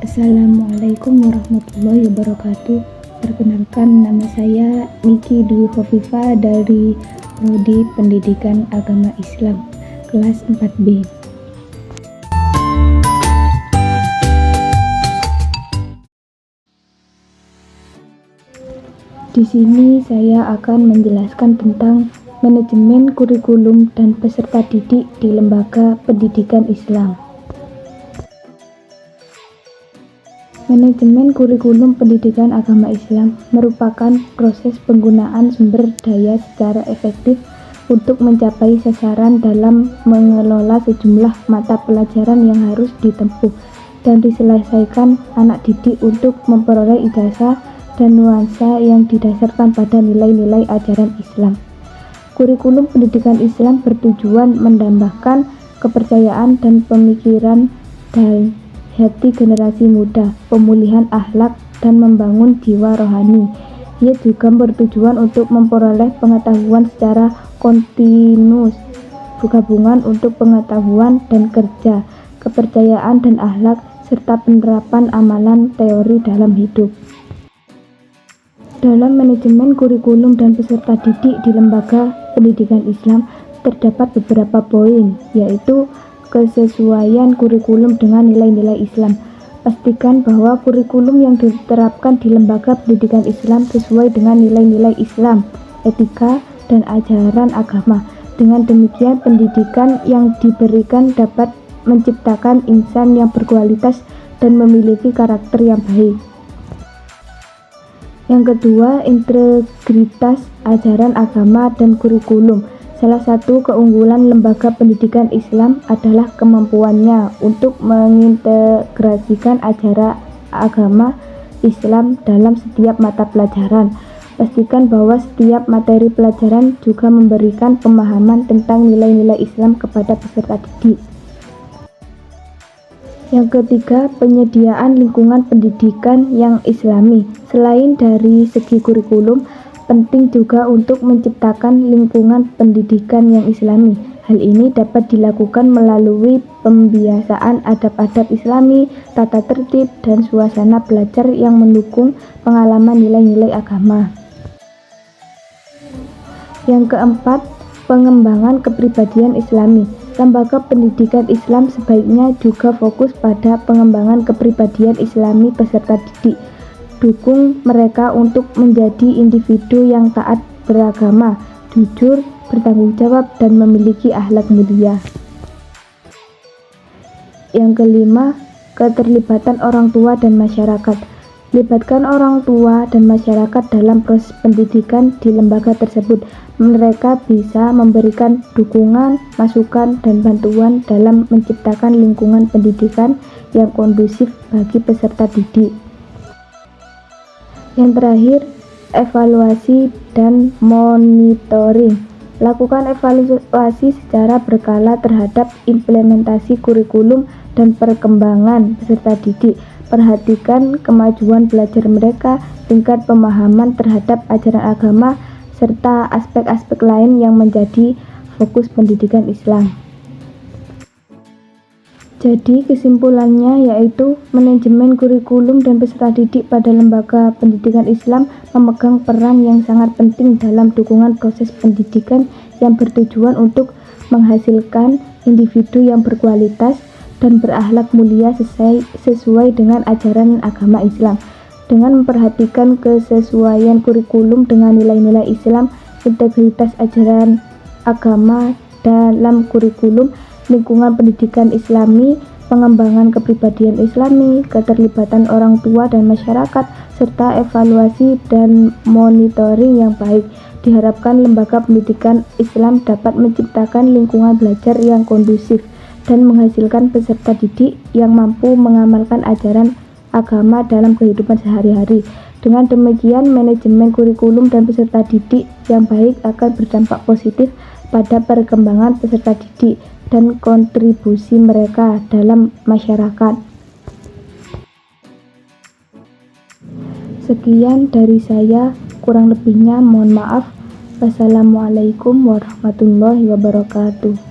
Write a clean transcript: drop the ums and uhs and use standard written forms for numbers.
Assalamualaikum warahmatullahi wabarakatuh. Perkenalkan, nama saya Niki Dwi Khofifa dari Prodi Pendidikan Agama Islam kelas 4B. Di sini saya akan menjelaskan tentang manajemen kurikulum dan peserta didik di lembaga pendidikan Islam. Manajemen kurikulum pendidikan agama Islam merupakan proses penggunaan sumber daya secara efektif untuk mencapai sasaran dalam mengelola sejumlah mata pelajaran yang harus ditempuh dan diselesaikan anak didik untuk memperoleh ijazah dan nuansa yang didasarkan pada nilai-nilai ajaran Islam. Kurikulum pendidikan Islam bertujuan menambahkan kepercayaan dan pemikiran dan hati generasi muda, pemulihan akhlak, dan membangun jiwa rohani. Ia juga bertujuan untuk memperoleh pengetahuan secara kontinus, gabungan untuk pengetahuan dan kerja, kepercayaan dan akhlak, serta penerapan amalan teori dalam hidup. Dalam manajemen kurikulum dan peserta didik di lembaga pendidikan Islam terdapat beberapa poin, yaitu kesesuaian kurikulum dengan nilai-nilai Islam. Pastikan bahwa kurikulum yang diterapkan di lembaga pendidikan Islam sesuai dengan nilai-nilai Islam, etika, dan ajaran agama. Dengan demikian, pendidikan yang diberikan dapat menciptakan insan yang berkualitas dan memiliki karakter yang baik. Yang kedua, integritas ajaran agama dan kurikulum. Salah satu keunggulan lembaga pendidikan Islam adalah kemampuannya untuk mengintegrasikan ajaran agama Islam dalam setiap mata pelajaran. Pastikan bahwa setiap materi pelajaran juga memberikan pemahaman tentang nilai-nilai Islam kepada peserta didik. Yang ketiga, penyediaan lingkungan pendidikan yang Islami. Selain dari segi kurikulum, penting juga untuk menciptakan lingkungan pendidikan yang Islami. Hal ini dapat dilakukan melalui pembiasaan adab-adab Islami, tata tertib, dan suasana belajar yang mendukung pengalaman nilai-nilai agama. Yang keempat, pengembangan kepribadian Islami. Lembaga pendidikan Islam sebaiknya juga fokus pada pengembangan kepribadian Islami peserta didik. Dukung mereka untuk menjadi individu yang taat beragama, jujur, bertanggung jawab, dan memiliki akhlak mulia. Yang kelima, keterlibatan orang tua dan masyarakat. Libatkan orang tua dan masyarakat dalam proses pendidikan di lembaga tersebut. Mereka bisa memberikan dukungan, masukan, dan bantuan dalam menciptakan lingkungan pendidikan yang kondusif bagi peserta didik. Yang terakhir, evaluasi dan monitoring. Lakukan evaluasi secara berkala terhadap implementasi kurikulum dan perkembangan peserta didik. Perhatikan kemajuan belajar mereka, tingkat pemahaman terhadap ajaran agama, serta aspek-aspek lain yang menjadi fokus pendidikan Islam. Jadi kesimpulannya yaitu manajemen kurikulum dan peserta didik pada lembaga pendidikan Islam memegang peran yang sangat penting dalam dukungan proses pendidikan yang bertujuan untuk menghasilkan individu yang berkualitas dan berakhlak mulia sesuai dengan ajaran agama Islam. Dengan memperhatikan kesesuaian kurikulum dengan nilai-nilai Islam, integritas ajaran agama dalam kurikulum, lingkungan pendidikan Islami, pengembangan kepribadian Islami, keterlibatan orang tua dan masyarakat, serta evaluasi dan monitoring yang baik, diharapkan lembaga pendidikan Islam dapat menciptakan lingkungan belajar yang kondusif dan menghasilkan peserta didik yang mampu mengamalkan ajaran agama dalam kehidupan sehari-hari. Dengan demikian, manajemen kurikulum dan peserta didik yang baik akan berdampak positif pada perkembangan peserta didik dan kontribusi mereka dalam masyarakat. Sekian dari saya, kurang lebihnya mohon maaf. Wassalamualaikum warahmatullahi wabarakatuh.